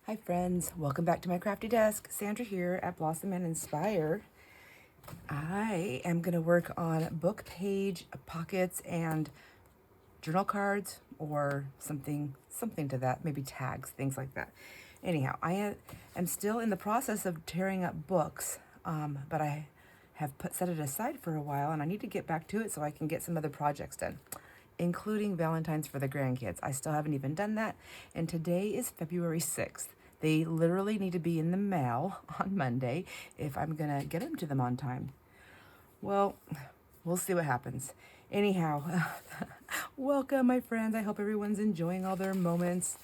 Hi friends, welcome back to my crafty desk. Sandra here at Blossom and Inspire. I am going to work on book page pockets and journal cards or something to that, maybe tags, things like that. Anyhow, am still in the process of tearing up books, but I have set it aside for a while and I need to get back to it so I can get some other projects done, including Valentine's for the grandkids. I still haven't even done that, and today is February 6th. They literally need to be in the mail on Monday if I'm going to get them to them on time. Well, we'll see what happens. Anyhow, welcome, my friends. I hope everyone's enjoying all their moments.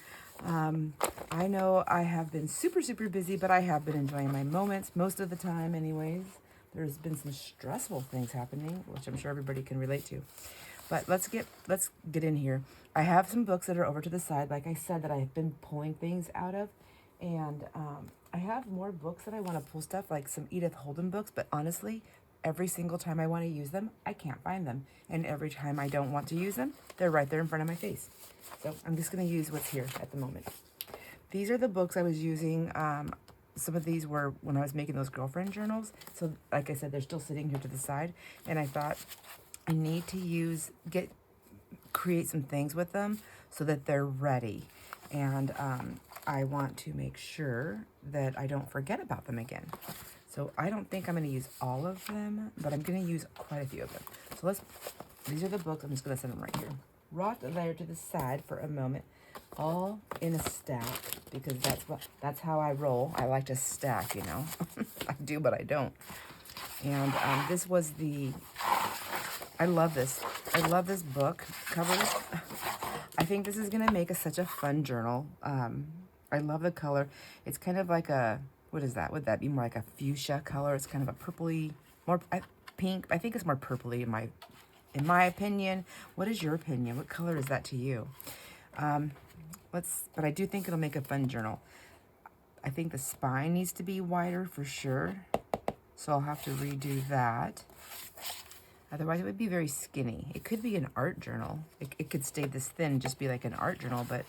I know I have been super busy, but I have been enjoying my moments most of the time anyways. There's been some stressful things happening, which I'm sure everybody can relate to. But let's get in here. I have some books that are over to the side, like I said, that I've been pulling things out of. And I have more books that I want to pull stuff, like some Edith Holden books, but honestly, every single time I want to use them, I can't find them. And every time I don't want to use them, they're right there in front of my face. So I'm just going to use what's here at the moment. These are the books I was using. Some of these were when I was making those girlfriend journals. So like I said, they're still sitting here to the side. And I thought I need to create some things with them so that they're ready. And I want to make sure that I don't forget about them again. So I don't think I'm going to use all of them, but I'm going to use quite a few of them. So these are the books. I'm just going to set them right here. Rocked there to the side for a moment, all in a stack, because that's how I roll. I like to stack, you know. I do, but I don't. And this was I love this. I love this book cover. I think this is going to make such a fun journal. I love the color. It's kind of like what is that? Would that be more like a fuchsia color? It's kind of a purpley, pink. I think it's more purpley in my opinion. What is your opinion? What color is that to you? But I do think it'll make a fun journal. I think the spine needs to be wider for sure. So I'll have to redo that. Otherwise, it would be very skinny. It could be an art journal. It could stay this thin, just be like an art journal. But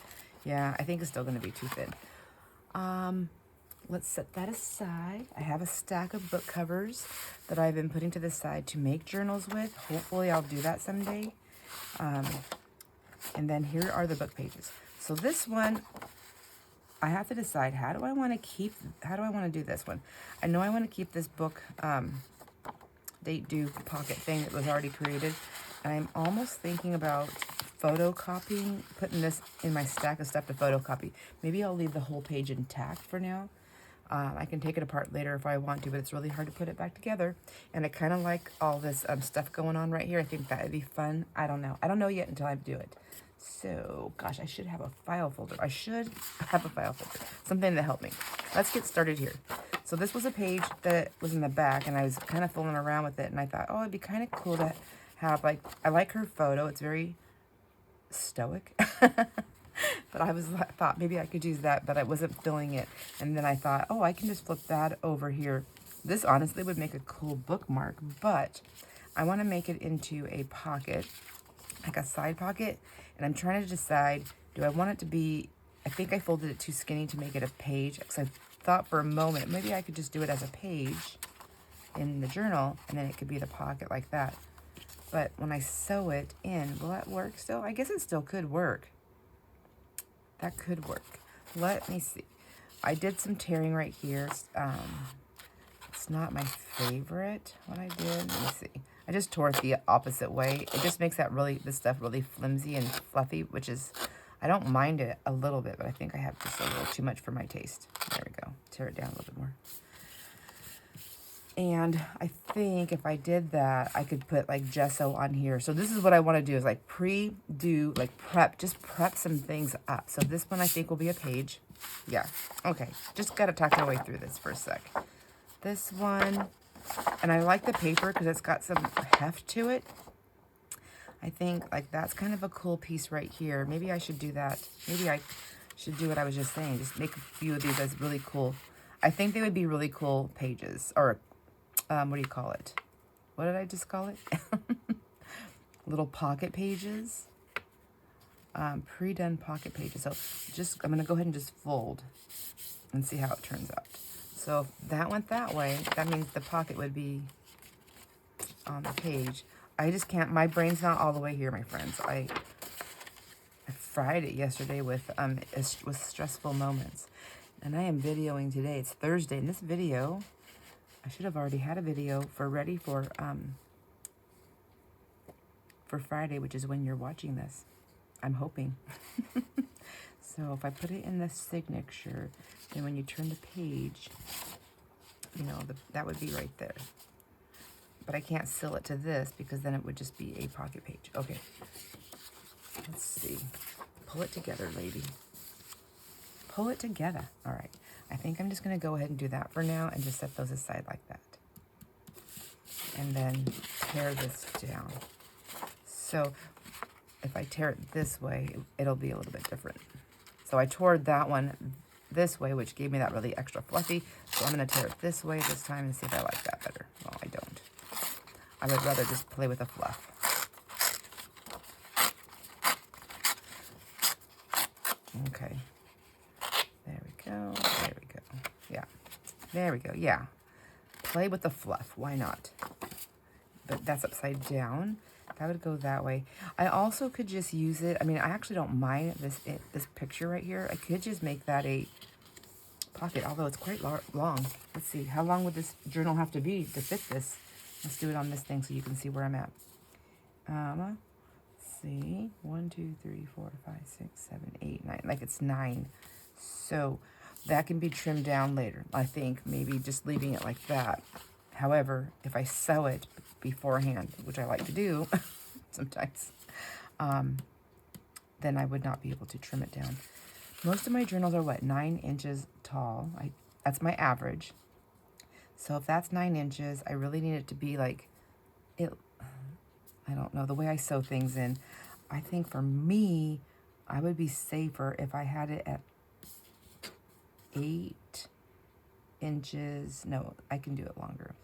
yeah, I think it's still going to be too thin. Let's set that aside. I have a stack of book covers that I've been putting to the side to make journals with. Hopefully, I'll do that someday. And then here are the book pages. So this one, I have to decide, how do I want to do this one? I know I want to keep this book date due pocket thing that was already created. And I'm almost thinking about photocopying, putting this in my stack of stuff to photocopy. Maybe I'll leave the whole page intact for now. I can take it apart later if I want to, but it's really hard to put it back together. And I kind of like all this stuff going on right here. I think that would be fun. I don't know. I don't know yet until I do it. So, gosh, I should have a file folder. Something to help me. Let's get started here. So this was a page that was in the back, and I was kind of fooling around with it, and I thought, oh, it'd be kind of cool to have, I like her photo. It's very stoic. But I thought maybe I could use that, but I wasn't filling it. And then I thought, oh, I can just flip that over here. This honestly would make a cool bookmark, but I want to make it into a pocket, like a side pocket. And I'm trying to decide, do I want it to be, I think I folded it too skinny to make it a page, because I thought for a moment, maybe I could just do it as a page in the journal, and then it could be the pocket like that. But when I sew it in, will that work still? I guess it still could work. That could work. Let me see. I did some tearing right here. It's not my favorite, what I did. Let me see. I just tore it the opposite way. It just makes this stuff really flimsy and fluffy, which is, I don't mind it a little bit, but I think I have just a little too much for my taste. There we go. Tear it down a little bit more. And I think if I did that, I could put like gesso on here. So this is what I want to do, is like prep some things up. So this one I think will be a page. Yeah. Okay. Just got to talk my way through this for a sec. This one, and I like the paper because it's got some heft to it. I think like that's kind of a cool piece right here. Maybe I should do that. Maybe I should do what I was just saying. Just make a few of these as really cool. I think they would be really cool pages, or what do you call it? What did I just call it? Little pocket pages. pre-done pocket pages. So I'm going to go ahead and just fold and see how it turns out. So if that went that way, that means the pocket would be on the page. I just can't, my brain's not all the way here, my friends. I fried it yesterday with stressful moments. And I am videoing today. It's Thursday. And this video, I should have already had a video ready for Friday, which is when you're watching this. I'm hoping. So if I put it in the signature, then when you turn the page, you know, that would be right there. But I can't seal it to this because then it would just be a pocket page. Okay. Let's see. Pull it together, lady. Pull it together. All right. I think I'm just going to go ahead and do that for now and just set those aside like that. And then tear this down. So if I tear it this way, it'll be a little bit different. So I tore that one this way, which gave me that really extra fluffy. So I'm going to tear it this way this time and see if I like that better. Well, I don't. I would rather just play with the fluff. Okay. There we go. There we go. Yeah. There we go. Yeah. Play with the fluff. Why not? But that's upside down. That would go that way. I also could just use it. I mean, I actually don't mind this picture right here. I could just make that a pocket, although it's quite long. Let's see. How long would this journal have to be to fit this? Let's do it on this thing so you can see where I'm at. Let's see. 1, 2, 3, 4, 5, 6, 7, 8, 9. Like it's 9. So that can be trimmed down later. I think maybe just leaving it like that. However, if I sew it beforehand, which I like to do sometimes, then I would not be able to trim it down. Most of my journals are, what, 9 inches tall. That's my average. So if that's 9 inches, I really need it to be like, I don't know, the way I sew things in. I think for me, I would be safer if I had it at 8 inches. No, I can do it longer.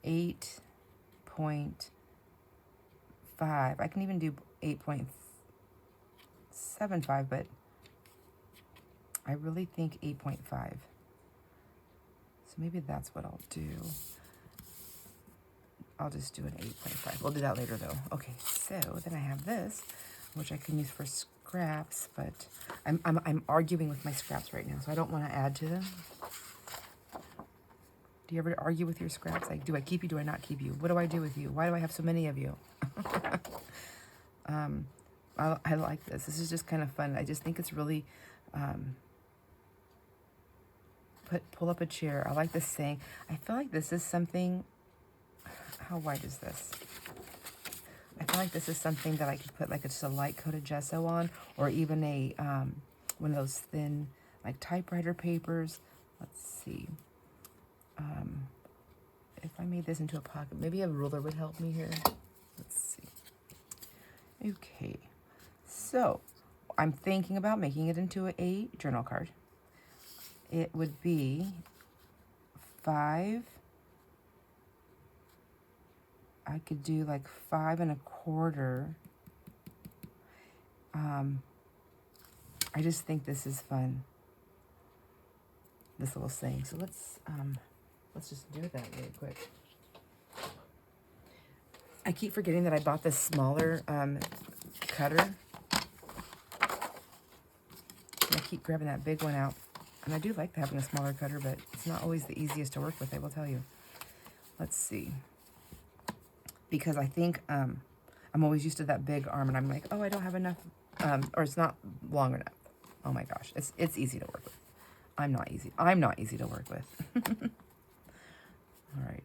8.5. I can even do 8.75, but I really think 8.5. So maybe that's what I'll do. I'll just do an 8.5. We'll do that later though. Okay, so then I have this, which I can use for scraps, but I'm arguing with my scraps right now, so I don't want to add to them. Do you ever argue with your scraps? Like, do I keep you? Do I not keep you? What do I do with you? Why do I have so many of you? I like this. This is just kind of fun. I just think it's really, pull up a chair. I like this saying. I feel like this is something, how wide is this? I feel like this is something that I could put like just a light coat of gesso on, or even a, one of those thin, like typewriter papers. Let's see. If I made this into a pocket, maybe a ruler would help me here. Let's see. Okay, so I'm thinking about making it into a journal card. It would be 5. I could do like 5 1/4. I just think this is fun. This little saying. So let's just do that really quick. I keep forgetting that I bought this smaller cutter. And I keep grabbing that big one out. And I do like having a smaller cutter, but it's not always the easiest to work with, I will tell you. Let's see. Because I think I'm always used to that big arm, and I'm like, oh, I don't have enough, or it's not long enough. Oh my gosh, it's easy to work with. I'm not easy to work with. All right.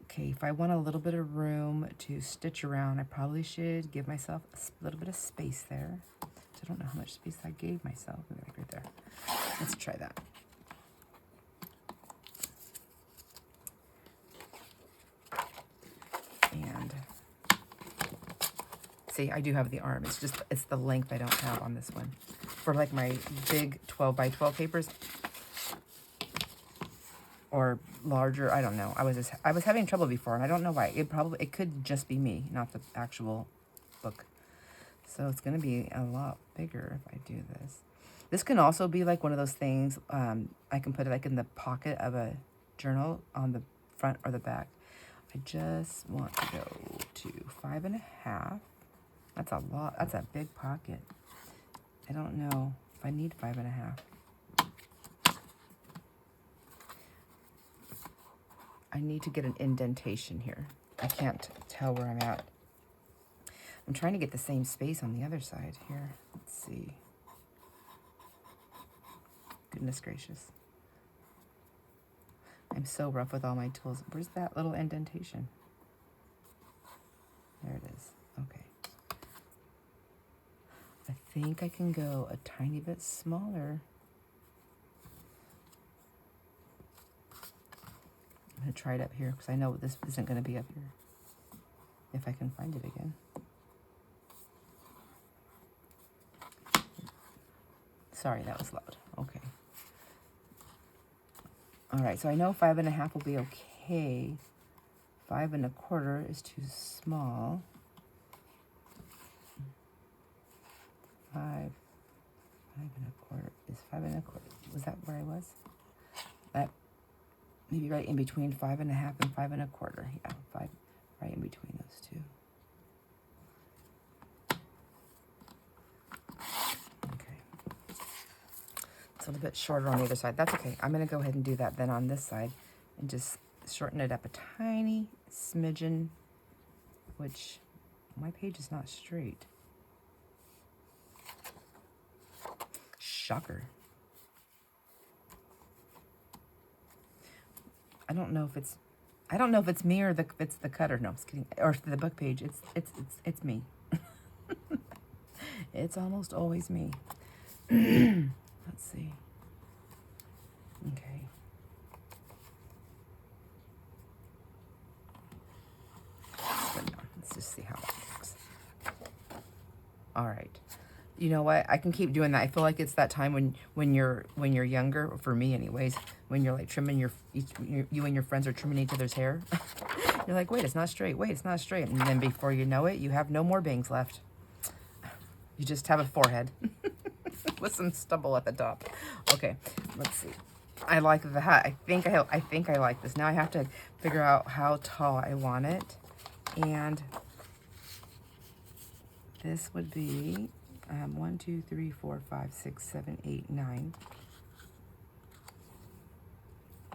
Okay, if I want a little bit of room to stitch around, I probably should give myself a little bit of space there. I don't know how much space I gave myself. Maybe like right there. Let's try that. And see, I do have the arm. It's the length I don't have on this one. For like my big 12 by 12 papers, or larger, I don't know. I was having trouble before, and I don't know why. It could just be me, not the actual book. So it's going to be a lot bigger if I do this. This can also be like one of those things, I can put it like in the pocket of a journal on the front or the back. I just want to go to 5.5. That's a lot. That's a big pocket. I don't know if I need 5.5. I need to get an indentation here. I can't tell where I'm at. I'm trying to get the same space on the other side here. Let's see. Goodness gracious. I'm so rough with all my tools. Where's that little indentation? There it is. Okay. I think I can go a tiny bit smaller. I'm going to try it up here because I know this isn't going to be up here. If I can find it again. Sorry, that was loud. Okay. All right, so I know 5.5 will be okay. 5.25 is too small. 5.25 is 5.25. Was that where I was? That maybe right in between 5.5 and 5.25. Yeah, 5, right in between those two. It's a little bit shorter on the other side. That's okay. I'm going to go ahead and do that then on this side and just shorten it up a tiny smidgen, which my page is not straight. Shocker. I don't know if it's me or it's the cutter. No, I'm just kidding. Or the book page. It's me. It's almost always me. Let's see. Okay. Let's just see how it works. All right. You know what? I can keep doing that. I feel like it's that time when you're younger, for me anyways, when you're like trimming you and your friends are trimming each other's hair. You're like, wait, it's not straight. Wait, it's not straight. And then before you know it, you have no more bangs left. You just have a forehead. With some stubble at the top. Okay, let's see. I like the hat. I think I like this. Now I have to figure out how tall I want it. And this would be 1, 2, 3, 4, 5, 6, 7, 8, 9.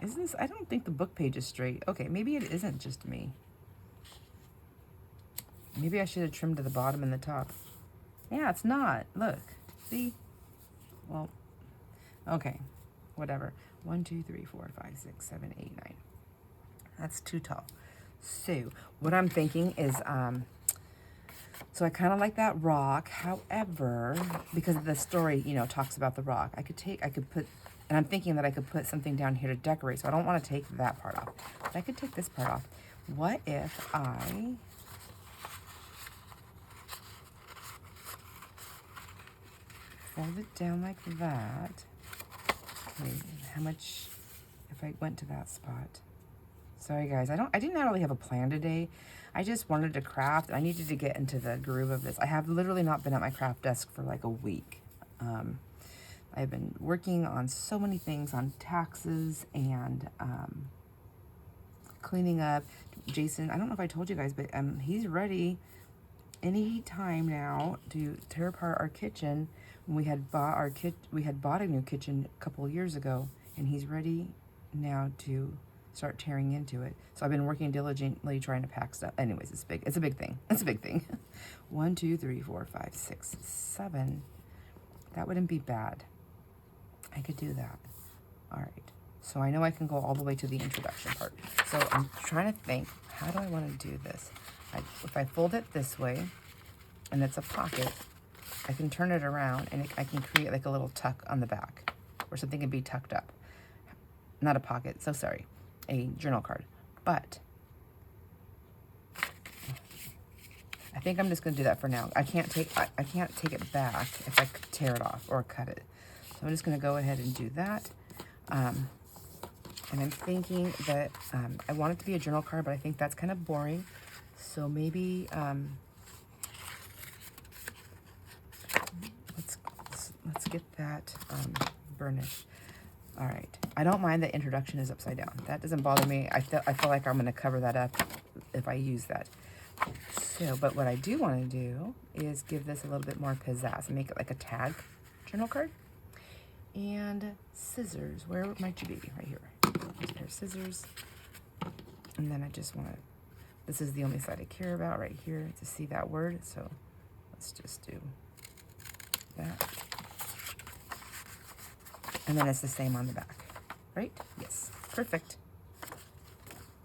Isn't this? I don't think the book page is straight. Okay, maybe it isn't just me. Maybe I should have trimmed to the bottom and the top. Yeah, it's not. Look. See? Well, okay, whatever. 1, 2, 3, 4, 5, 6, 7, 8, 9. That's too tall. So what I'm thinking is, so I kind of like that rock. However, because the story, talks about the rock, I could put, and I'm thinking that I could put something down here to decorate. So I don't want to take that part off. But I could take this part off. What if I fold it down like that? Wait, how much if I went to that spot? Sorry guys, I didn't really have a plan today. I just wanted to craft. I needed to get into the groove of this. I have literally not been at my craft desk for like a week. I've been working on so many things, on taxes and cleaning up. Jason, I don't know if I told you guys, but he's ready any time now to tear apart our kitchen. We had bought a new kitchen a couple of years ago, and he's ready now to start tearing into it. So I've been working diligently trying to pack stuff. Anyways, it's big. It's a big thing. It's a big thing. 1, 2, 3, 4, 5, 6, 7. That wouldn't be bad. I could do that. All right. So I know I can go all the way to the introduction part. So I'm trying to think, how do I want to do this? If I fold it this way, and it's a pocket, I can turn it around and I can create like a little tuck on the back, or something can be tucked up. Not a pocket, so sorry, a journal card. But I think I'm just gonna do that for now. I can't take it back if I tear it off or cut it. So I'm just gonna go ahead and do that. And I'm thinking that I want it to be a journal card, but I think that's kind of boring. So maybe just get that burnish. All right. I don't mind that introduction is upside down. That doesn't bother me. I feel like I'm going to cover that up if I use that. So, but what I do want to do is give this a little bit more pizzazz and make it like a tag journal card. And scissors. Where might you be? Right here. There's a pair of scissors. And then I just want to, this is the only side I care about right here to see that word. So let's just do that. And then it's the same on the back, right? Yes, perfect.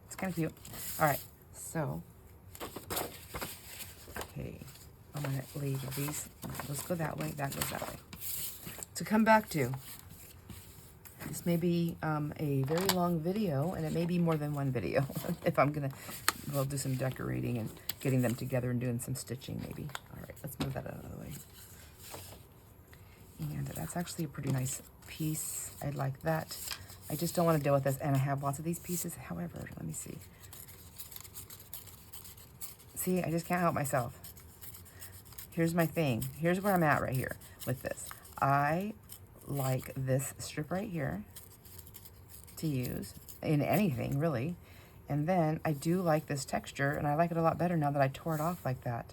It's kind of cute. All right, so, okay, I'm gonna leave these. Let's go that way, that goes that way. To come back to, this may be a very long video, and it may be more than one video. If I'm gonna, we'll do some decorating and getting them together and doing some stitching maybe. All right, let's move that out of the way. And that's actually a pretty nice piece. I like that. I just don't want to deal with this, and I have lots of these pieces. However, let me see. See, I just can't help myself. Here's my thing. Here's where I'm at right here with this. I like this strip right here to use in anything, really. And then I do like this texture, and I like it a lot better now that I tore it off like that.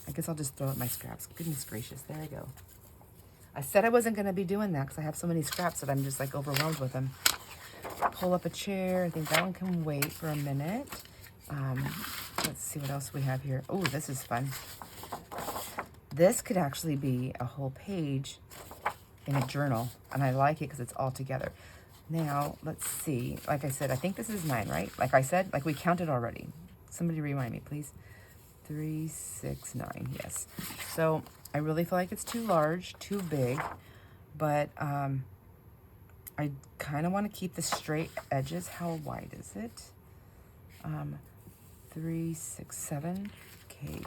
I guess I'll just throw out my scraps. Goodness gracious, there I go. I said I wasn't going to be doing that because I have so many scraps that I'm just like overwhelmed with them. Pull up a chair. I think that one can wait for a minute. Let's see what else we have here. Oh, this is fun. This could actually be a whole page in a journal, and I like it because it's all together. Now, let's see. Like I said, I think this is 9, right? Like I said, like we counted already. Somebody remind me, please. 3, 6, 9, yes. So I really feel like it's too large, too big, but I kind of want to keep the straight edges. How wide is it? 3, 6, 7. Okay.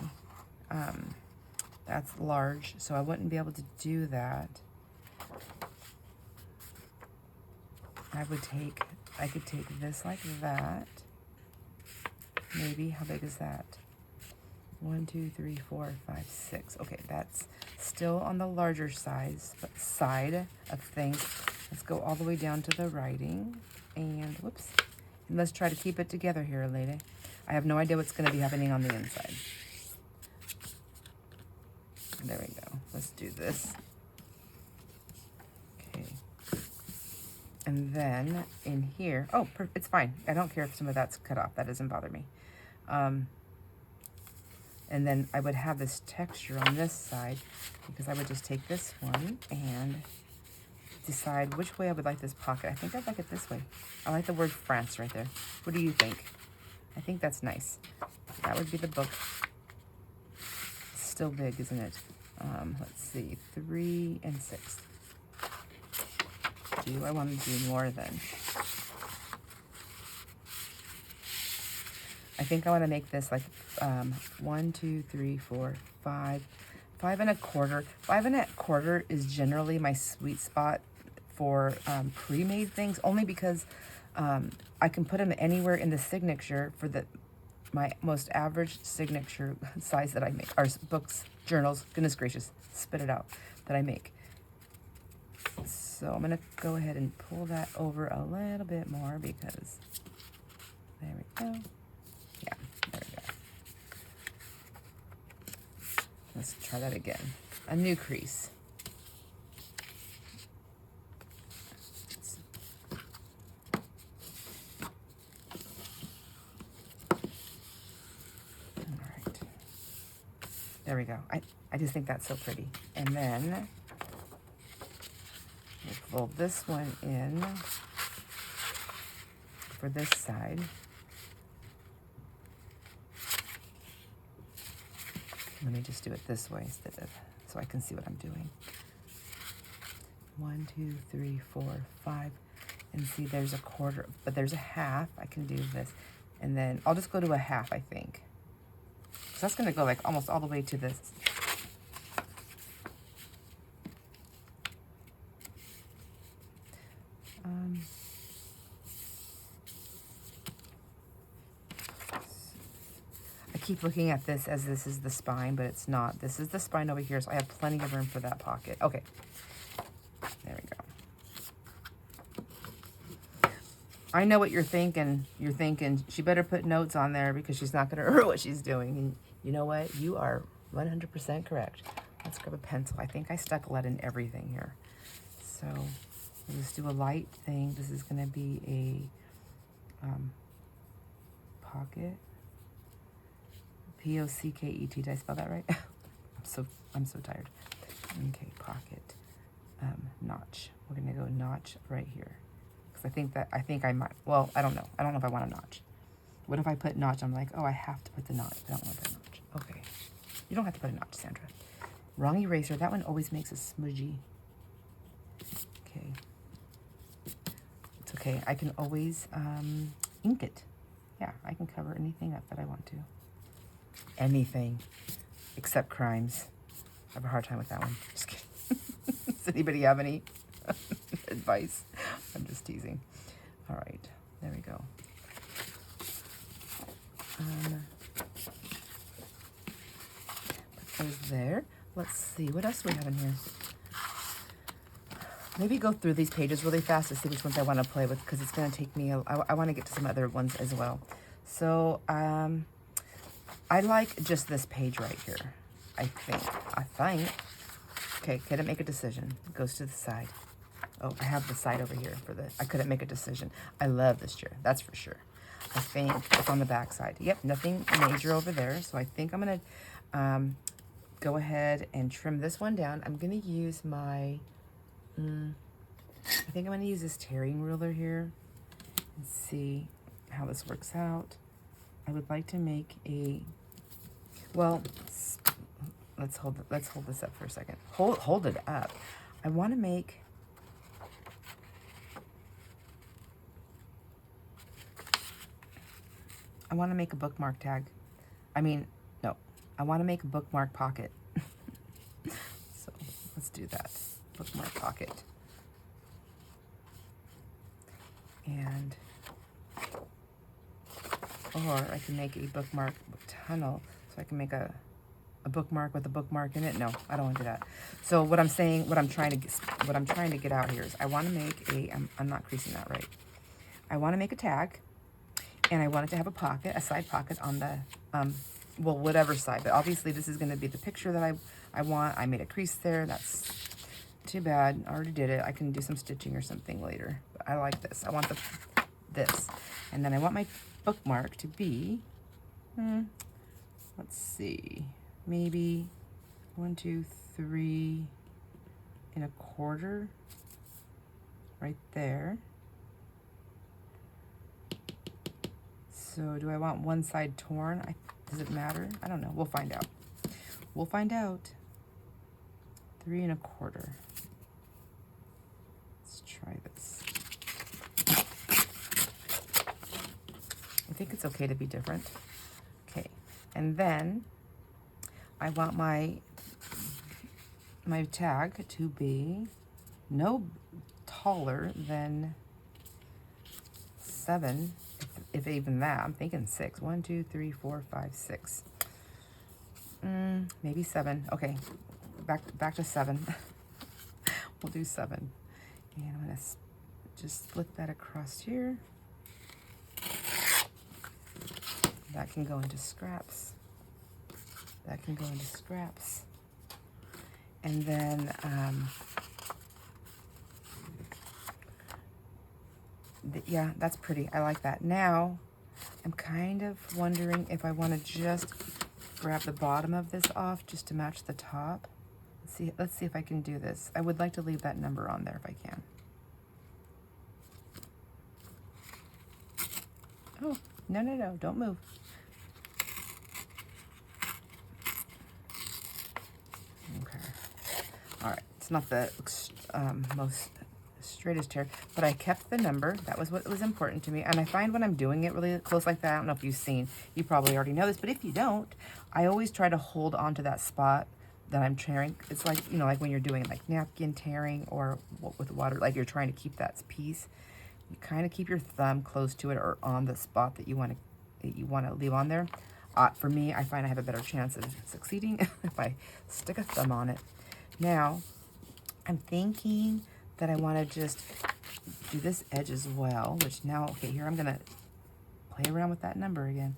That's large, so I wouldn't be able to do that. I could take this like that. Maybe. How big is that? 1, 2, 3, 4, 5, 6. Okay, that's still on the larger side of things. Let's go all the way down to the writing. And whoops. And let's try to keep it together here, lady. I have no idea what's going to be happening on the inside. There we go. Let's do this. Okay. And then in here, oh, it's fine. I don't care if some of that's cut off. That doesn't bother me. And then I would have this texture on this side because I would just take this one and decide which way I would like this pocket. I think I'd like it this way. I like the word France right there. What do you think? I think that's nice. That would be the book. It's still big, isn't it? Let's see, 3 and 6. Do I want to do more then? I think I want to make this like 1, 2, 3, 4, 5, 5 and a quarter. 5 and a quarter is generally my sweet spot for pre-made things, only because I can put them anywhere in the signature for my most average signature size that I make, or books, journals, goodness gracious, spit it out, that I make. So I'm going to go ahead and pull that over a little bit more because, there we go. Yeah, there we go. Let's try that again. A new crease. All right. There we go. I just think that's so pretty. And then we'll fold this one in for this side. Let me just do it this way instead of, so I can see what I'm doing. 1, 2, 3, 4, 5. And see, there's a quarter, but there's a half. I can do this. And then I'll just go to a half, I think. So that's going to go like almost all the way to this. I keep looking at this as this is the spine, but it's not. This is the spine over here, so I have plenty of room for that pocket. Okay, there we go. I know what you're thinking. You're thinking she better put notes on there because she's not going to remember what she's doing. And you know what? You are 100% correct. Let's grab a pencil. I think I stuck lead in everything here. So let's do a light thing. This is going to be a pocket. P-O-C-K-E-T. Did I spell that right? I'm so tired. Okay, pocket. Notch. We're going to go notch right here. Because I think I might, well, I don't know. I don't know if I want a notch. What if I put notch? I'm like, oh, I have to put the notch. I don't want to put a notch. Okay. You don't have to put a notch, Sandra. Wrong eraser. That one always makes a smudgy. Okay. It's okay. I can always ink it. Yeah, I can cover anything up that I want to. Anything except crimes. I have a hard time with that one. Just kidding. Does anybody have any advice? I'm just teasing. All right, there we go. Put those there. Let's see, what else do we have in here? Maybe go through these pages really fast to see which ones I want to play with, because it's going to take me, I want to get to some other ones as well. So, I like just this page right here, I think. Okay, couldn't make a decision. It goes to the side. Oh, I have the side over here for the, I couldn't make a decision. I love this chair, that's for sure. I think it's on the back side. Yep, nothing major over there. So I think I'm going to go ahead and trim this one down. I'm going to use my, I think I'm going to use this tearing ruler here and see how this works out. I would like to make a, well, let's hold this up for a second. Hold it up. I want to make, a bookmark tag. I want to make a bookmark pocket. So let's do that. Bookmark pocket. And, or I can make a bookmark tunnel. So I can make a bookmark with a bookmark in it. No, I don't want to do that. So what I'm saying, what I'm trying to get out here is I want to make a, I'm not creasing that right. I want to make a tag, and I want it to have a pocket, a side pocket on the, well, whatever side. But obviously this is going to be the picture that I want. I made a crease there. That's too bad. I already did it. I can do some stitching or something later. But I like this. I want this. And then I want my bookmark to be, let's see, maybe 1, 2, 3 1/4 right there. So do I want one side torn? Does it matter? I don't know. We'll find out. We'll find out. 3 1/4. Let's try this. I think it's okay to be different. Okay. And then I want my tag to be no taller than 7, if even that. I'm thinking 6. 1, 2, 3, 4, 5, 6. Maybe 7. Okay, back to 7. We'll do 7. And I'm gonna just split that across here. That can go into scraps. That can go into scraps. And then yeah, that's pretty. I like that. Now, I'm kind of wondering if I want to just grab the bottom of this off just to match the top. Let's see if I can do this. I would like to leave that number on there if I can. Oh, no, don't move. Okay. All right, it's not the most straightest hair, but I kept the number. That was what was important to me. And I find when I'm doing it really close like that, I don't know if you've seen, you probably already know this, but if you don't, I always try to hold on to that spot that I'm tearing. It's like, you know, like when you're doing like napkin tearing or with water, like you're trying to keep that piece, you kind of keep your thumb close to it or on the spot that you want to leave on there. For me, I find I have a better chance of succeeding if I stick a thumb on it. Now, I'm thinking that I want to just do this edge as well, which now, okay, here I'm going to play around with that number again,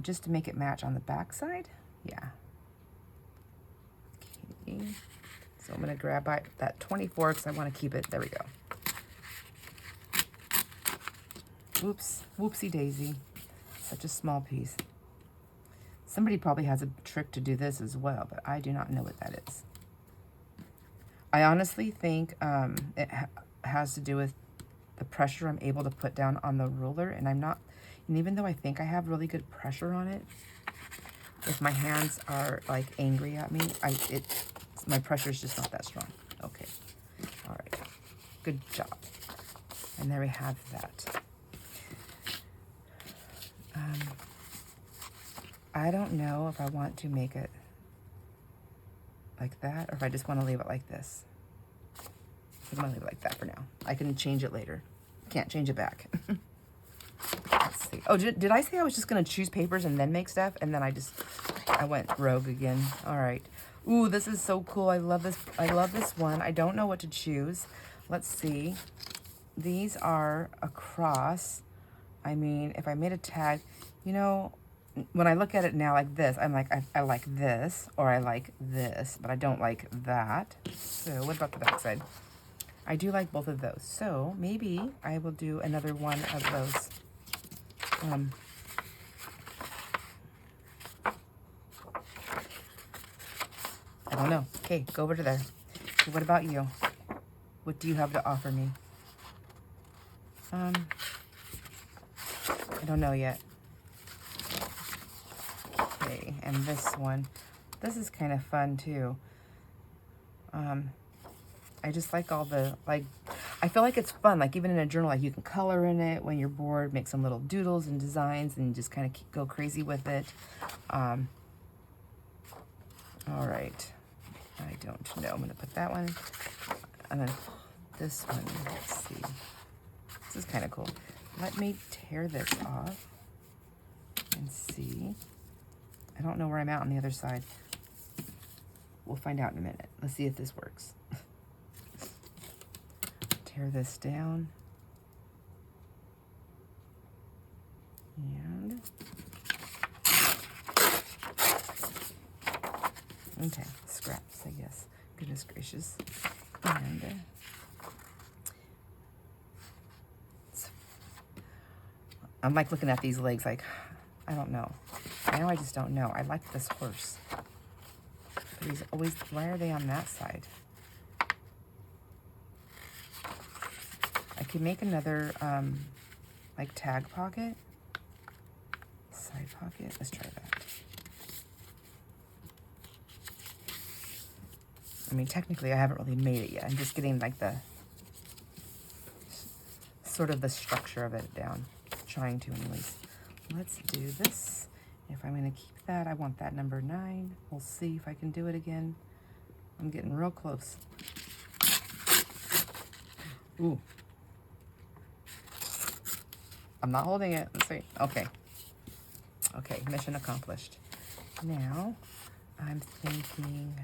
just to make it match on the back side. Yeah. Okay. So I'm going to grab that 24 because I want to keep it. There we go. Oops. Whoopsie daisy. Such a small piece. Somebody probably has a trick to do this as well, but I do not know what that is. I honestly think it has to do with the pressure I'm able to put down on the ruler, and even though I think I have really good pressure on it, if my hands are like angry at me, my pressure is just not that strong. Okay, all right, good job. And there we have that. I don't know if I want to make it like that or if I just want to leave it like this. I'm going to leave it like that for now. I can change it later. Can't change it back. Let's see. Oh, did I say I was just going to choose papers and then make stuff? And then I went rogue again. All right. Ooh, this is so cool. I love this. I love this one. I don't know what to choose. Let's see. These are across. I mean, if I made a tag, you know, when I look at it now like this, I'm like, I like this, or I like this, but I don't like that. So what about the back side? I do like both of those. So maybe I will do another one of those. I don't know. Okay, go over to there. So what about you? What do you have to offer me? I don't know yet. Okay, and this one. This is kind of fun too. I just like all the, like, I feel like it's fun. Like even in a journal, like you can color in it when you're bored, make some little doodles and designs and just kind of go crazy with it. All right. I don't know. I'm going to put that one. And then this one, let's see. This is kind of cool. Let me tear this off and see. I don't know where I'm at on the other side. We'll find out in a minute. Let's see if this works. Tear this down. And okay, scraps, I guess. Goodness gracious. And I'm like looking at these legs like, I don't know. Now I just don't know. I like this horse. But he's always, why are they on that side? I could make another like tag pocket. Side pocket. Let's try that. I mean, technically I haven't really made it yet. I'm just getting like the sort of the structure of it down. Trying to anyways. Let's do this. If I'm going to keep that, I want that number 9. We'll see if I can do it again. I'm getting real close. Ooh. I'm not holding it. Let's see. Okay. Okay, mission accomplished. Now, I'm thinking,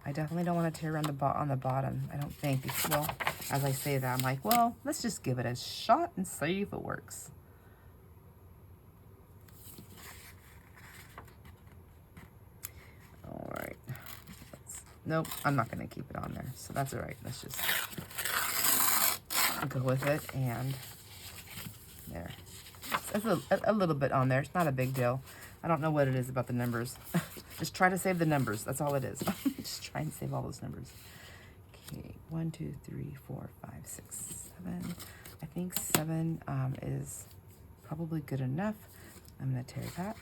I definitely don't want to tear around on the bottom. I don't think. Well, as I say that, I'm like, well, let's just give it a shot and see if it works. All right. Nope, I'm not going to keep it on there. So that's all right. Let's just go with it. And there. It's a little bit on there. It's not a big deal. I don't know what it is about the numbers. Just try to save the numbers. That's all it is. Just try and save all those numbers. Okay, 1, 2, 3, 4, 5, 6, 7. I think 7 is probably good enough. I'm going to tear that.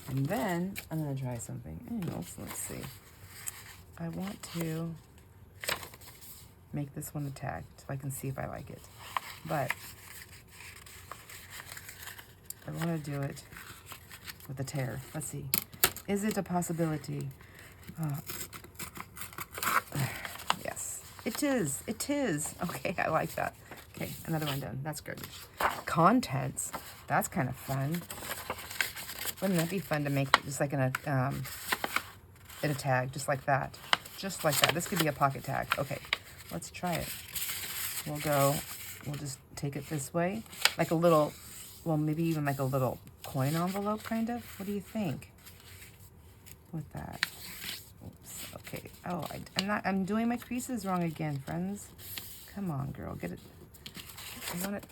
And then I'm going to try something else. Let's see. I want to make this one a tag so I can see if I like it. But I want to do it with a tear. Let's see. Is it a possibility? Yes, it is. It is. Okay, I like that. Okay, another one done. That's good. Contents. That's kind of fun. Wouldn't that be fun to make just like in a tag, just like that. Just like that. This could be a pocket tag. Okay, let's try it. We'll just take it this way. Like a little, well, maybe even like a little coin envelope, kind of. What do you think with that? Oops, okay. Oh, I'm doing my creases wrong again, friends. Come on, girl, get it.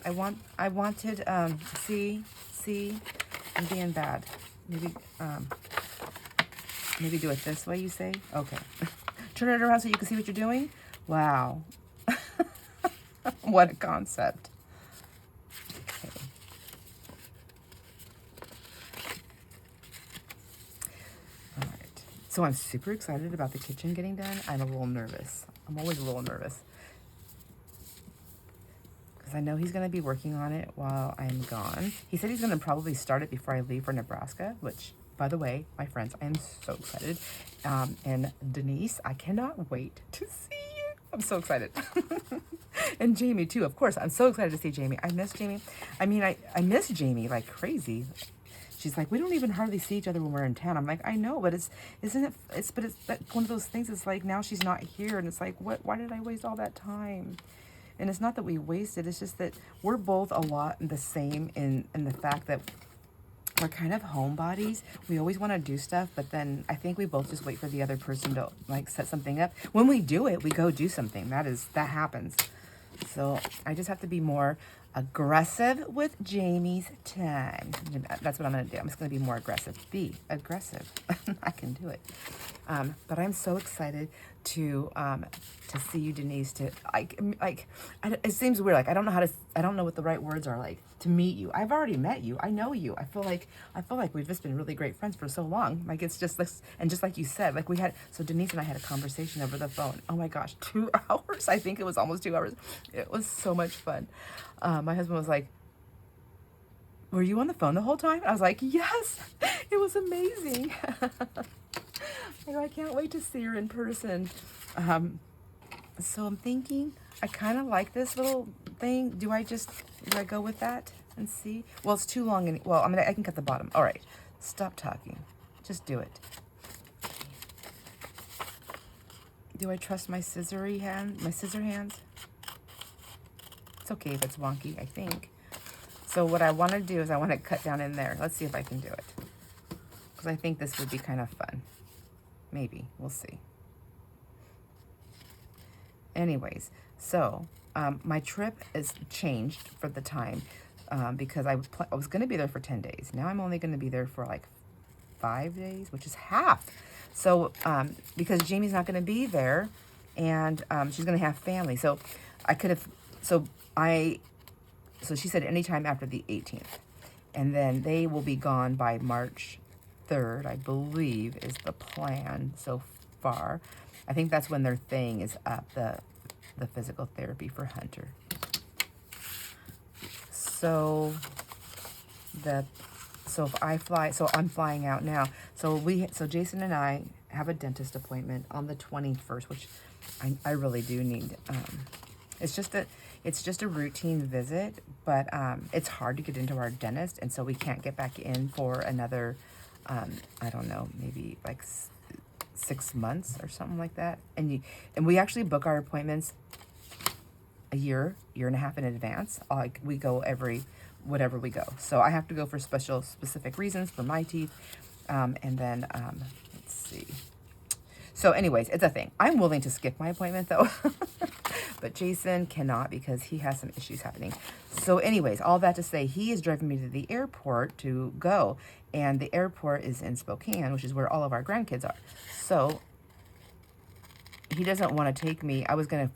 I wanted, see, I'm being bad. Maybe do it this way, you say? Okay. Turn it around so you can see what you're doing. Wow. What a concept. Okay. All right. So I'm super excited about the kitchen getting done. I'm a little nervous. I'm always a little nervous. Because I know he's going to be working on it while I'm gone. He said he's going to probably start it before I leave for Nebraska, which, by the way, my friends, I am so excited. And Denise, I cannot wait to see you. I'm so excited. And Jamie, too, of course. I'm so excited to see Jamie. I miss Jamie. I mean, I miss Jamie like crazy. She's like, we don't even hardly see each other when we're in town. I'm like, I know, but it's like one of those things. It's like now she's not here. And it's like, why did I waste all that time? And it's not that we wasted. It's just that we're both a lot the same in the fact that we're kind of homebodies. We always want to do stuff, but then I think we both just wait for the other person to like set something up. When we do it, we go do something. That happens. So I just have to be more aggressive with Jamie's time. That's what I'm going to do. I'm just going to be more aggressive. Be aggressive. I can do it. But I'm so excited to see you, Denise. It seems weird. Like I don't know what the right words are. Like to meet you. I've already met you. I know you. I feel like we've just been really great friends for so long. Like it's just this, and just like you said, like so Denise and I had a conversation over the phone. Oh my gosh, 2 hours. I think it was almost 2 hours. It was so much fun. My husband was like, were you on the phone the whole time? I was like, yes, it was amazing. I can't wait to see her in person. So I'm thinking, I kind of like this little thing. Do I go with that and see? Well, it's too long. I can cut the bottom. All right, stop talking. Just do it. Do I trust my scissor hands? It's okay if it's wonky, I think. So what I want to do is I want to cut down in there. Let's see if I can do it. Because I think this would be kind of fun. Maybe. We'll see. Anyways, so my trip is changed for the time because I was going to be there for 10 days. Now I'm only going to be there for like 5 days, which is half. So because Jamie's not going to be there and she's going to have family. So so she said anytime after the 18th. And then they will be gone by March 3rd, I believe, is the plan so far. I think that's when their thing is up, the physical therapy for Hunter. So if I fly, so I'm flying out now. So Jason and I have a dentist appointment on the 21st, which I really do need. It's just a routine visit, but it's hard to get into our dentist, and so we can't get back in for another, I don't know, maybe like 6 months or something like that. And we actually book our appointments a year and a half in advance. Like we go whatever we go. So I have to go for specific reasons for my teeth, and then let's see. So anyways, it's a thing. I'm willing to skip my appointment though. But Jason cannot because he has some issues happening. So anyways, all that to say, he is driving me to the airport to go. And the airport is in Spokane, which is where all of our grandkids are. So he doesn't want to take me. I was going to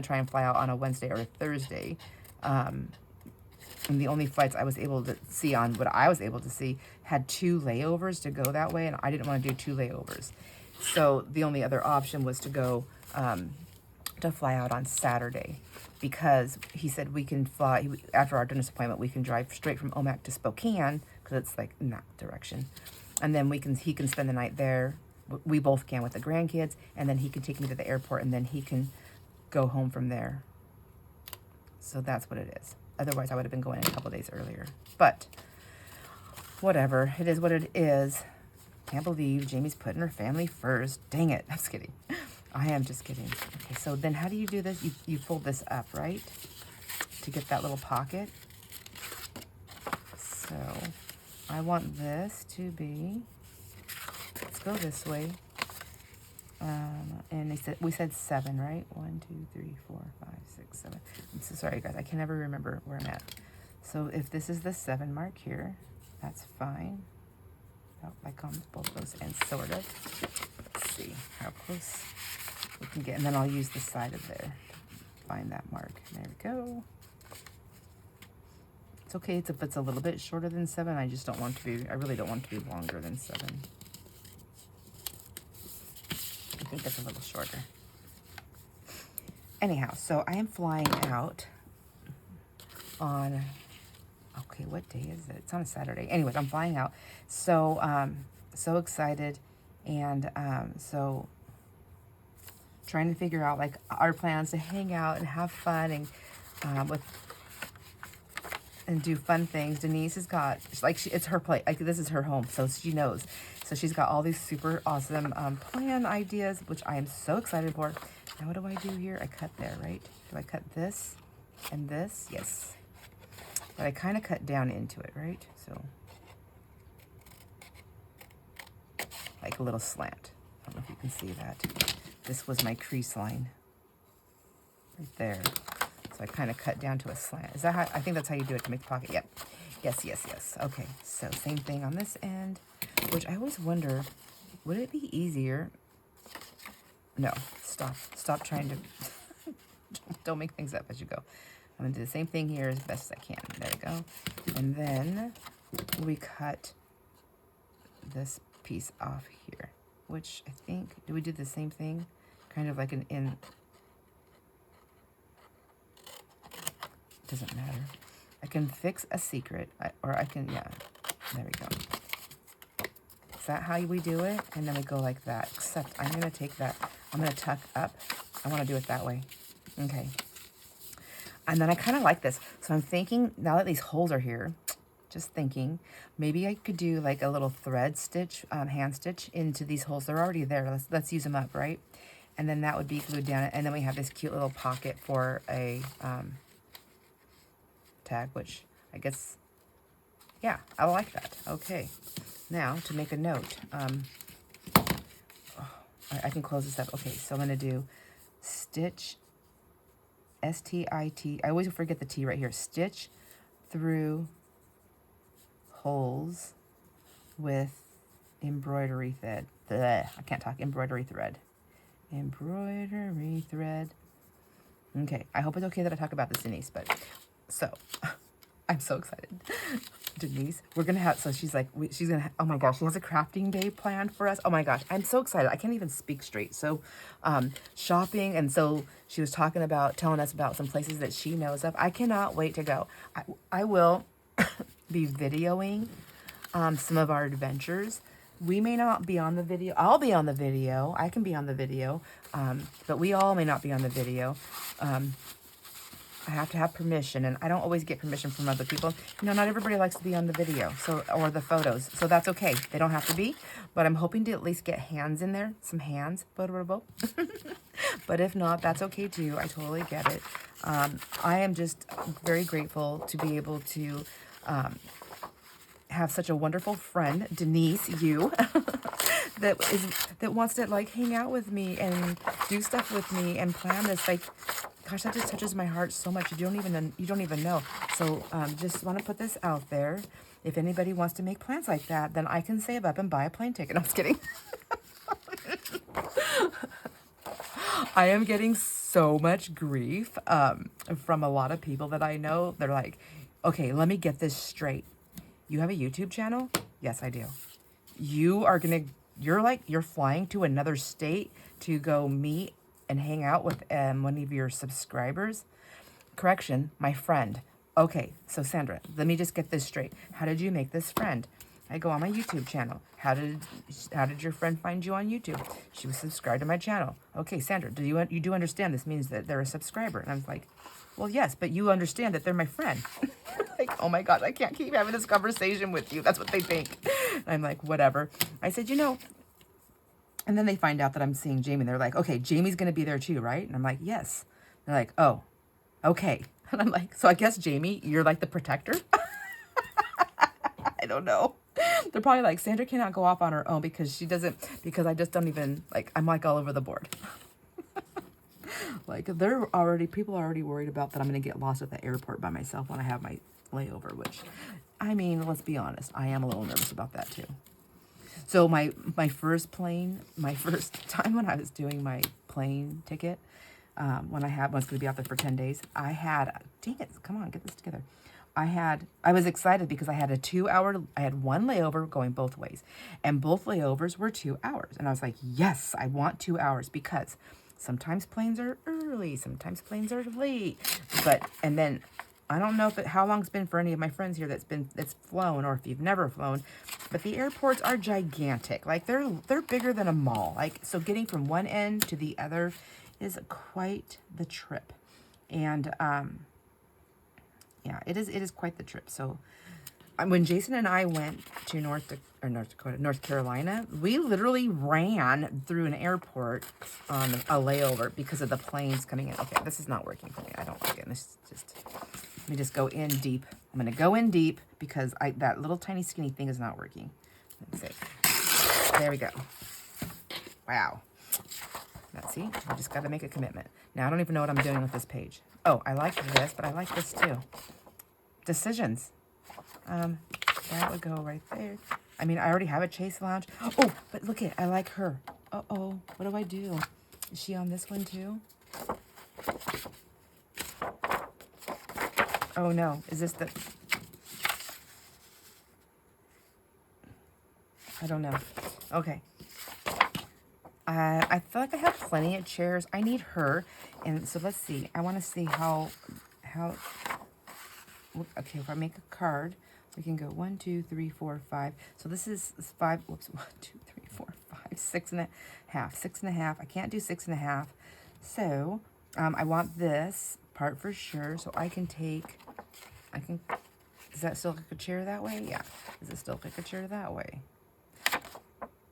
try and fly out on a Wednesday or a Thursday. And the only flights I was able to see on what I was able to see had 2 layovers to go that way. And I didn't want to do 2 layovers. So the only other option was to go, to fly out on Saturday, because he said we can fly after our dentist appointment. We can drive straight from Omak to Spokane because it's like in that direction, and then he can spend the night there. We both can with the grandkids, and then he can take me to the airport, and then he can go home from there. So that's what it is. Otherwise, I would have been going a couple days earlier. But whatever. It is what it is. Can't believe Jamie's putting her family first. Dang it. I'm just kidding. I am just kidding. Okay, so then how do you do this? You fold this up, right? To get that little pocket. So I want this to be, let's go this way. And we said 7, right? 1, 2, 3, 4, 5, 6, 7. I'm so sorry, guys. I can never remember where I'm at. So if this is the 7 mark here, that's fine. Like on both those ends, sort of. Let's see how close we can get. And then I'll use the side of there to find that mark. There we go. It's okay if it's a little bit shorter than 7. I just don't want to be, I really don't want to be longer than 7. I think it's a little shorter. Anyhow, so I am flying out on, okay, what day is it? It's on a Saturday. Anyways, I'm flying out. So, so excited. And so trying to figure out like our plans to hang out and have fun and and do fun things. Denise has got, like, it's her place. Like, this is her home, so she knows. So she's got all these super awesome plan ideas, which I am so excited for. Now, what do I do here? I cut there, right? Do I cut this and this? Yes. But I kind of cut down into it, right? So, like a little slant. I don't know if you can see that. This was my crease line right there. So I kind of cut down to a slant. Is that how, I think that's how you do it to make the pocket. Yep. Yes, yes, yes. Okay, so same thing on this end, which I always wonder, would it be easier? No, stop trying to, don't make things up as you go. I'm gonna do the same thing here as best as I can. There we go. And then we cut this piece off here, which I think, do we do the same thing? Kind of like an in, doesn't matter. I can fix a secret, or I can, yeah, there we go. Is that how we do it? And then we go like that, except I'm gonna take that, I'm gonna tuck up. I wanna do it that way. Okay. And then I kind of like this. So I'm thinking, now that these holes are here, just thinking, maybe I could do like a little thread stitch, hand stitch into these holes. They're already there. Let's use them up, right? And then that would be glued down. And then we have this cute little pocket for a tag, which I guess, yeah, I like that. Okay. Now, to make a note, I can close this up. Okay, so I'm going to do stitch, S-T-I-T. I always forget the T right here. Stitch through holes with embroidery thread. Blech, I can't talk. Embroidery thread. Embroidery thread. Okay, I hope it's okay that I talk about this, Denise, but so I'm so excited. Denise, we're gonna have, so she's like, she's gonna, oh my gosh, she has a crafting day planned for us. Oh my gosh, I'm so excited. I can't even speak straight. So shopping, and so she was talking about, telling us about some places that she knows of. I cannot wait to go. I will be videoing some of our adventures. We may not be on the video. I'll be on the video. I can be on the video, but we all may not be on the video. I have to have permission, and I don't always get permission from other people. You know, not everybody likes to be on the video, so, or the photos, so that's okay. They don't have to be, but I'm hoping to at least get hands in there, some hands, but if not, that's okay too. I totally get it. I am just very grateful to be able to have such a wonderful friend, Denise, you, that wants to like hang out with me and do stuff with me and plan this. Like, gosh, that just touches my heart so much. You don't even know. So just want to put this out there. If anybody wants to make plans like that, then I can save up and buy a plane ticket. I'm just kidding. I am getting so much grief from a lot of people that I know. They're like, okay, let me get this straight. You have a YouTube channel? Yes, I do. You're flying to another state to go meet and hang out with one of your subscribers? Correction, my friend. Okay, so Sandra, let me just get this straight. How did you make this friend? I go on my YouTube channel. How did your friend find you on YouTube? She was subscribed to my channel. Okay, Sandra, you do understand this means that they're a subscriber? And I was like, well, yes, but you understand that they're my friend. Like, oh my God, I can't keep having this conversation with you. That's what they think. And I'm like, whatever. I said, and then they find out that I'm seeing Jamie. They're like, okay, Jamie's going to be there too, right? And I'm like, yes. They're like, oh, okay. And I'm like, so I guess, Jamie, you're like the protector? I don't know. They're probably like, Sandra cannot go off on her own because I just don't even, like, I'm like all over the board. Like, people are already worried about that I'm going to get lost at the airport by myself when I have my layover, which, I mean, let's be honest, I am a little nervous about that too. So my first time when I was doing my plane ticket, when I was going to be out there for 10 days, dang it, come on, get this together. I was excited because I had I had one layover going both ways, and both layovers were 2 hours. And I was like, yes, I want 2 hours, because sometimes planes are early, sometimes planes are late. And then I don't know how long it's been for any of my friends here that's flown, or if you've never flown, but the airports are gigantic. Like, they're bigger than a mall. Like, so getting from one end to the other is quite the trip. And yeah, it is quite the trip. So when Jason and I went to North Carolina, we literally ran through an airport on a layover because of the planes coming in. Okay, this is not working for me. I don't like it. Let me just go in deep. I'm going to go in deep because that little tiny skinny thing is not working. Let's see. There we go. Wow. Let's see. I just got to make a commitment. Now, I don't even know what I'm doing with this page. Oh, I like this, but I like this too. Decisions. That would go right there. I mean, I already have a Chase Lounge. Oh, but look I like her. Uh-oh, what do I do? Is she on this one too? Oh no, is this the... I don't know. Okay. I feel like I have plenty of chairs. I need her. And so let's see. I want to see how... Okay, if I make a card, we can go 1, 2, 3, 4, 5. So this is 5. Whoops. 1, 2, 3, 4, 5, 6 and a half. 6 and a half. I can't do 6 and a half. So I want this part for sure. So I can take... Does that still look like a chair that way? Yeah. Does it still look like a chair that way?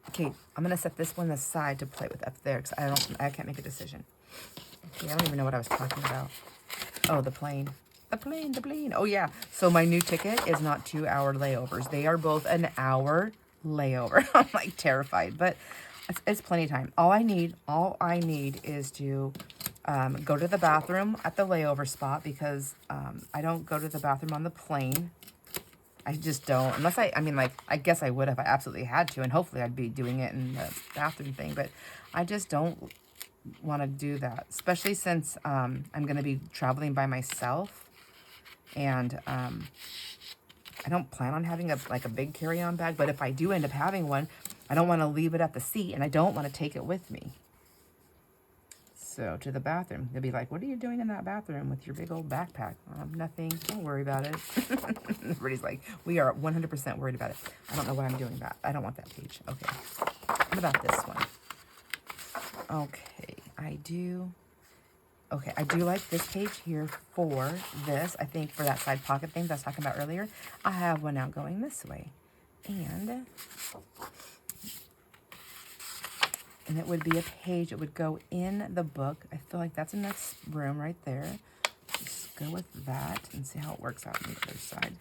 Okay, I'm going to set this one aside to play with up there because I can't make a decision. Okay, I don't even know what I was talking about. Oh, the plane. The plane. Oh, yeah. So my new ticket is not 2 hour layovers. They are both an hour layover. I'm like terrified, but it's plenty of time. All I need is to go to the bathroom at the layover spot because I don't go to the bathroom on the plane. I just don't, unless I guess I would if I absolutely had to, and hopefully I'd be doing it in the bathroom thing, but I just don't want to do that, especially since I'm going to be traveling by myself, and I don't plan on having a big carry-on bag, but if I do end up having one, I don't want to leave it at the seat, and I don't want to take it with me. So to the bathroom, they'll be like, what are you doing in that bathroom with your big old backpack? Nothing. Don't worry about it. Everybody's like, we are 100% worried about it. I don't know what I'm doing about. I don't want that page. Okay. What about this one? Okay. I do like this page here for this. I think for that side pocket thing that I was talking about earlier. I have one out going this way. And it would be a page. It would go in the book. I feel like that's enough room right there. Just go with that and see how it works out on the other side.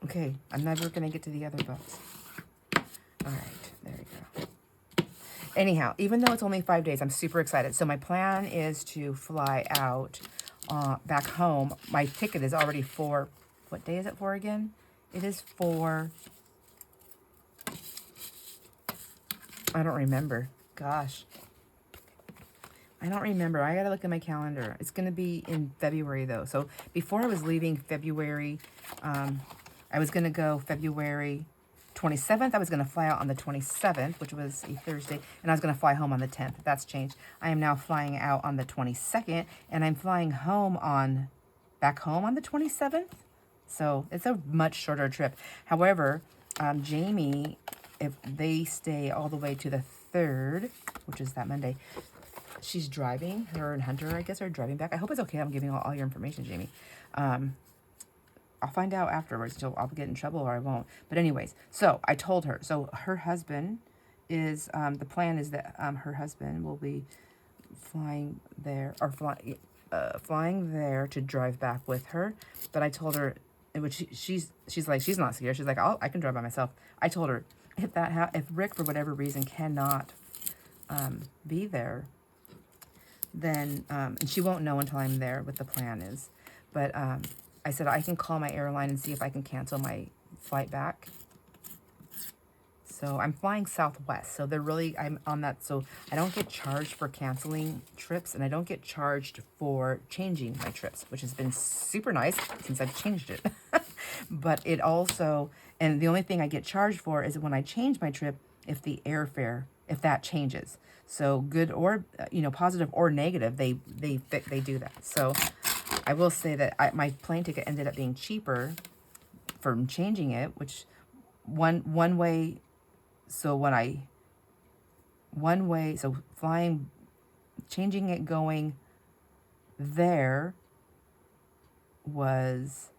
Okay, I'm never going to get to the other books. All right, there we go. Anyhow, even though it's only 5 days, I'm super excited. So my plan is to fly out back home. My ticket is already for, what day is it for again? It is for... I don't remember. Gosh. I don't remember. I got to look at my calendar. It's going to be in February, though. So before I was leaving February, I was going to go February 27th. I was going to fly out on the 27th, which was a Thursday, and I was going to fly home on the 10th. That's changed. I am now flying out on the 22nd, and I'm flying back home on the 27th. So it's a much shorter trip. However, Jamie, if they stay all the way to the 3rd, which is that Monday, she's driving. Her and Hunter, I guess, are driving back. I hope it's okay. I'm giving all your information, Jamie. I'll find out afterwards. So I'll get in trouble or I won't. But anyways, so I told her. So her husband is, the plan is that her husband will be flying there, or flying there to drive back with her. But I told her, which she's like, she's not scared. She's like, I can drive by myself. I told her, if Rick for whatever reason cannot be there, then and she won't know until I'm there what the plan is. But I said I can call my airline and see if I can cancel my flight back. So I'm flying Southwest. So I'm on that. So I don't get charged for canceling trips, and I don't get charged for changing my trips, which has been super nice since I've changed it. But it also, and the only thing I get charged for is when I change my trip, if the airfare, if that changes. So good or, positive or negative, they do that. So I will say that my plane ticket ended up being cheaper from changing it, which one way, so flying, changing it going there was,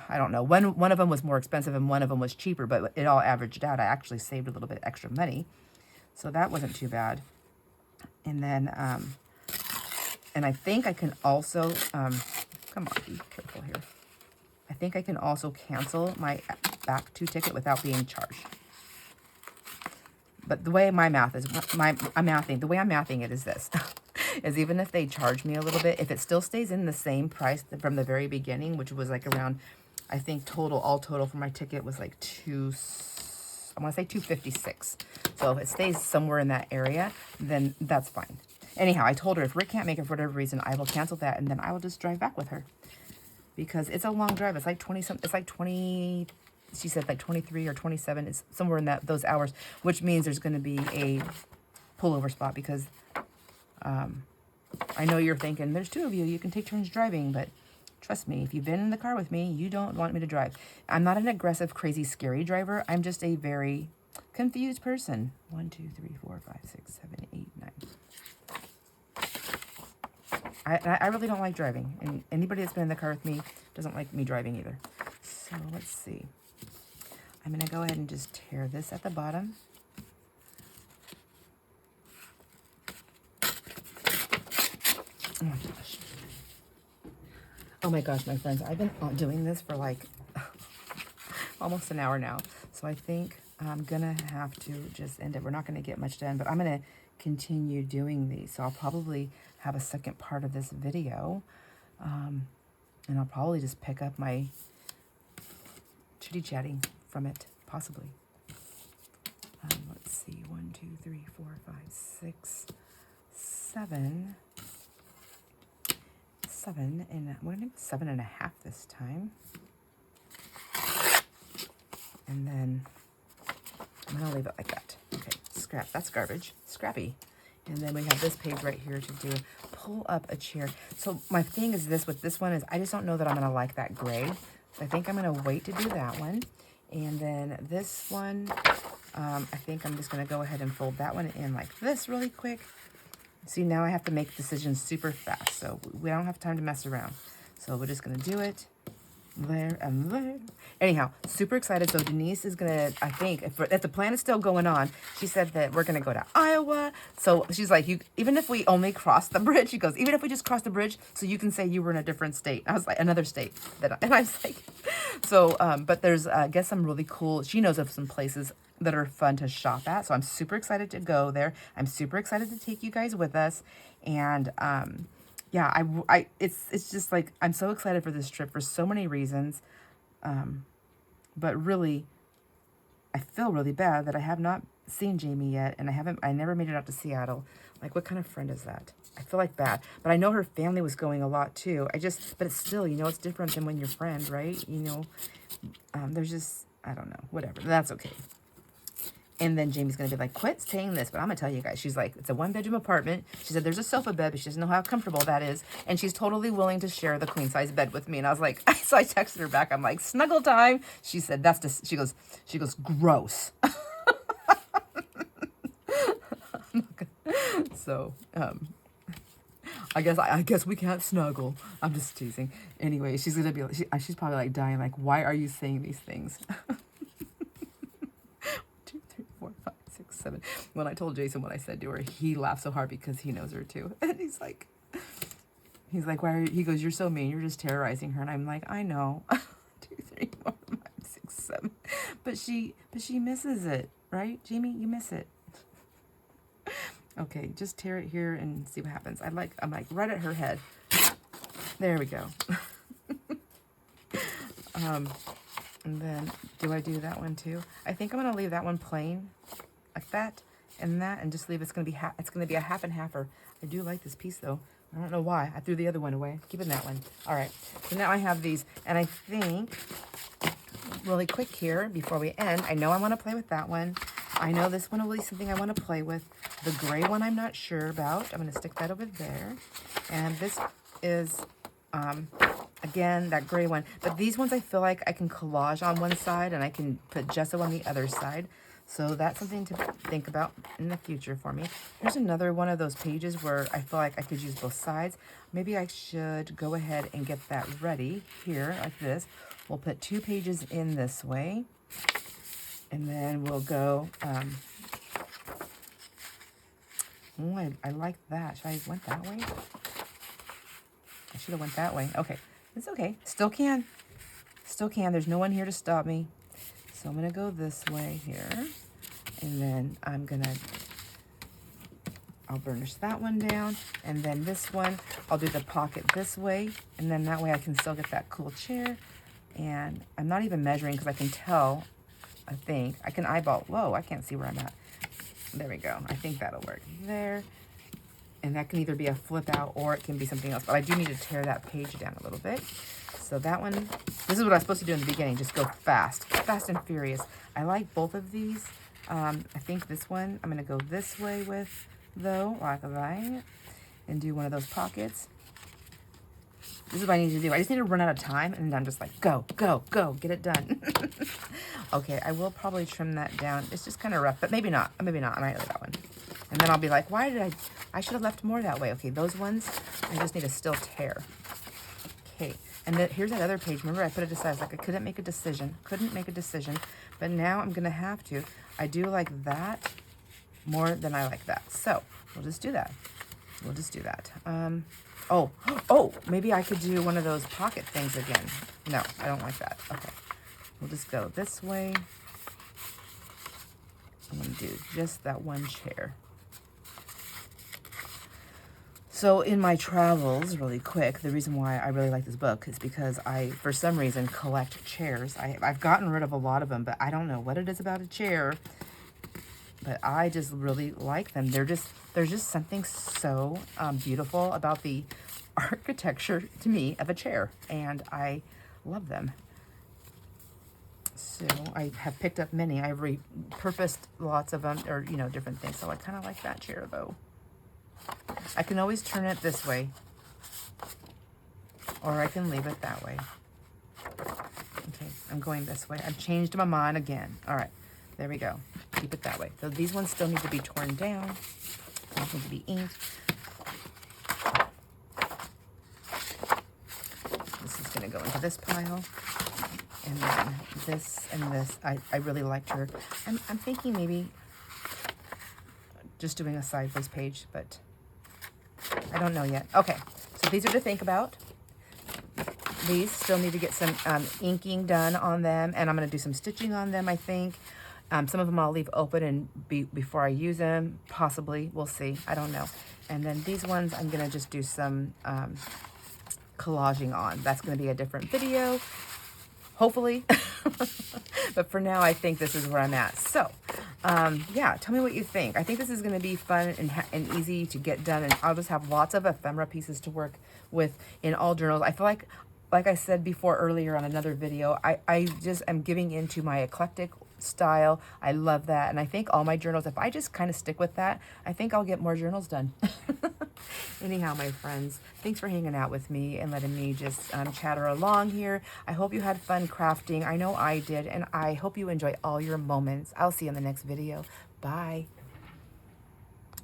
I don't know, one of them was more expensive and one of them was cheaper, but it all averaged out. I actually saved a little bit extra money. So that wasn't too bad. And then, and I think I can also, come on, be careful here. I think I can also cancel my back to ticket without being charged. But the way my math is, the way I'm mathing it is this, is even if they charge me a little bit, if it still stays in the same price from the very beginning, which was like around, I think all total for my ticket was like I want to say $256. So if it stays somewhere in that area, then that's fine. Anyhow, I told her if Rick can't make it for whatever reason, I will cancel that, and then I will just drive back with her. Because it's a long drive. It's like 20, she said like 23 or 27. It's somewhere in those hours, which means there's going to be a pullover spot because I know you're thinking, there's 2 of you can take turns driving, but trust me, if you've been in the car with me, you don't want me to drive. I'm not an aggressive, crazy, scary driver. I'm just a very confused person. 1, 2, 3, 4, 5, 6, 7, 8, 9. I really don't like driving, and anybody that's been in the car with me doesn't like me driving either. So let's see. I'm going to go ahead and just tear this at the bottom. Oh my gosh. Oh my gosh, my friends, I've been doing this for like almost an hour now. So I think I'm going to have to just end it. We're not going to get much done, but I'm going to continue doing these. So I'll probably have a second part of this video. And I'll probably just pick up my chitty-chatting from it, possibly. Let's see, 1, 2, 3, 4, 5, 6, 7. 7, and we're going to 7.5 this time. And then I'm going to leave it like that. Okay, scrap. That's garbage. Scrappy. And then we have this page right here to do. Pull up a chair. So my thing is this with this one is I just don't know that I'm going to like that gray. So I think I'm going to wait to do that one. And then this one, I think I'm just going to go ahead and fold that one in like this really quick. See, now I have to make decisions super fast. So we don't have time to mess around. So we're just going to do it. There and there. Anyhow, super excited. So Denise is going to, I think, if the plan is still going on, she said that we're going to go to Iowa. So she's like, even if we only cross the bridge, she goes, even if we just cross the bridge, so you can say you were in a different state. I was like, another state. And I was like, so, but there's, I guess, some really cool, she knows of some places that are fun to shop at. So I'm super excited to go there. I'm super excited to take you guys with us. And, yeah, it's just like, I'm so excited for this trip for so many reasons. But really, I feel really bad that I have not seen Jamie yet, and I never made it out to Seattle. Like, what kind of friend is that? I feel like bad. But I know her family was going a lot too. But it's still, it's different than when you're friend, right? There's just, I don't know, whatever. That's okay. And then Jamie's going to be like, quit saying this. But I'm going to tell you guys, she's like, it's a 1-bedroom apartment. She said, there's a sofa bed, but she doesn't know how comfortable that is. And she's totally willing to share the queen size bed with me. And I was like, so I texted her back. I'm like, snuggle time. She said, that's just, she goes, gross. So, I guess we can't snuggle. I'm just teasing. Anyway, she's going to be, she's probably like dying. Like, why are you saying these things? 2, 3, 4, 5, 6, 7. When I told Jason what I said to her, he laughed so hard because he knows her too. And he's like, why are you? He goes, you're so mean. You're just terrorizing her. And I'm like, I know. 2, 3, 4, 5, 6, 7. But she misses it, right? Jamie, you miss it. Okay, just tear it here and see what happens. I'm like right at her head. There we go. And then, do I do that one too? I think I'm gonna leave that one plain, like that, and that, and just leave. It's gonna be a half and halfer. I do like this piece though. I don't know why. I threw the other one away. Keeping that one. All right. So now I have these, and I think really quick here before we end. I know I want to play with that one. I know this one will be something I want to play with. The gray one I'm not sure about. I'm going to stick that over there. And this is, again, that gray one. But these ones I feel like I can collage on one side and I can put gesso on the other side. So that's something to think about in the future for me. Here's another one of those pages where I feel like I could use both sides. Maybe I should go ahead and get that ready here like this. We'll put 2 pages in this way. And then we'll go, I like that. Should I have went that way? I should have went that way. Okay, it's okay. Still can. Still can. There's no one here to stop me. So I'm going to go this way here. And then I'll burnish that one down. And then this one, I'll do the pocket this way. And then that way I can still get that cool chair. And I'm not even measuring because I can tell. I think I can eyeball. Whoa, I can't see where I'm at. There we go. I think that'll work there. And that can either be a flip out or it can be something else. But I do need to tear that page down a little bit. So that one, this is what I was supposed to do in the beginning. Just go fast and furious. I like both of these. I think this one I'm going to go this way with, though, like that, and do one of those pockets. This is what I need to do. I just need to run out of time, and I'm just like, go, go, go, get it done. Okay, I will probably trim that down. It's just kind of rough, but maybe not. Maybe not. I might leave that one. And then I'll be like, why did I should have left more that way. Okay, those ones, I just need to still tear. Okay, and then here's that other page. Remember, I put it aside. I was like, I couldn't make a decision. But now I'm going to have to. I do like that more than I like that. So we'll just do that. Oh, maybe I could do one of those pocket things again. No, I don't like that. Okay, we'll just go this way. I'm going to do just that one chair. So in my travels, really quick, the reason why I really like this book is because I, for some reason, collect chairs. I've gotten rid of a lot of them, but I don't know what it is about a chair. But I just really like them. There's just something so beautiful about the architecture, to me, of a chair. And I love them. So I have picked up many. I've repurposed lots of them, or, you know, different things. So I kind of like that chair, though. I can always turn it this way. Or I can leave it that way. Okay, I'm going this way. I've changed my mind again. All right. There we go. Keep it that way. So these ones still need to be torn down. These need to be inked. This is going to go into this pile. And then this and this. I really liked her. I'm thinking maybe just doing a sideways page, but I don't know yet. Okay, so these are to think about. These still need to get some inking done on them, and I'm going to do some stitching on them, I think. Some of them I'll leave open and before I use them, possibly. We'll see. I don't know. And then these ones, I'm going to just do some collaging on. That's going to be a different video, hopefully. But for now, I think this is where I'm at. So, yeah, tell me what you think. I think this is going to be fun and easy to get done, and I'll just have lots of ephemera pieces to work with in all journals. I feel like I said before earlier on another video, I just am giving into my eclectic style. I love that. And I think all my journals, if I just kind of stick with that, I think I'll get more journals done. Anyhow, my friends, thanks for hanging out with me and letting me just chatter along here. I hope you had fun crafting. I know I did, and I hope you enjoy all your moments. I'll see you in the next video. Bye.